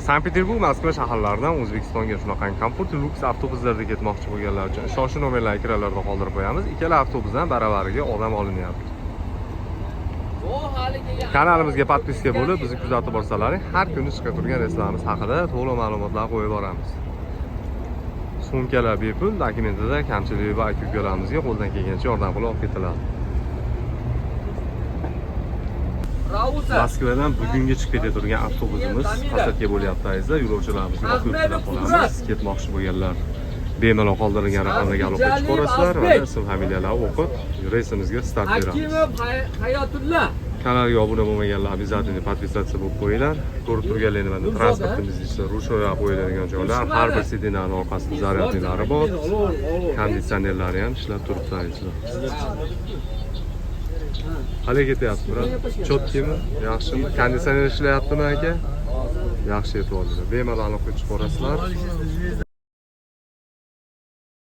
Sankt-Peterburg, Moskva shaharlaridan O'zbekistonga shunaqangi Comfort Lux avtobuslarda ketmoqchi bo'lganlar uchun shoshu nomerlar ekranlarda qoldirib qo'yamiz. Ikkala avtobusdan baravariga odam olinyapti. Kanalimizga podpiska bo'lib, bizni kuzatib borsalaring, har kuni chiqib turgan reyslarimiz haqida to'liq ma'lumotlar qo'yib boramiz. Sumkalar bepul, dokumentida kamchilik va aka-ukalarimizga qo'ldan kelgancha yordam qilib olib ketiladi. Moskvadan bugunga chiqib ketayotgan avtobusimiz hasadga bo'lyapti azizlar. Yo'lovchilarimizni olib kutib qolamiz. Ketmoqchi bo'lganlar bemalol qoldirilgan raqamlarga olib qo'yib borasizlar va ism familiyalarni o'qib reysimizga start beramiz. Hayotulla. Kanalga obuna bo'lmaganlar обязательно podpisatsiya bo'lib qo'yinglar. Ko'rib turganlaringiz mana transportimiz ichida rushoya qo'yiladigan joylar, har bir sidinaning orqasida zaryadlilari bor. Konditsionerlari ham ishlab turibdi azizlar. Hali ketyapti, biroq cho'tkimi? Yaxshimi? Konditsioner ishlayaptimi aka? Yaxshi e'tiborlar. Bemalol olib chiqib borasizlar.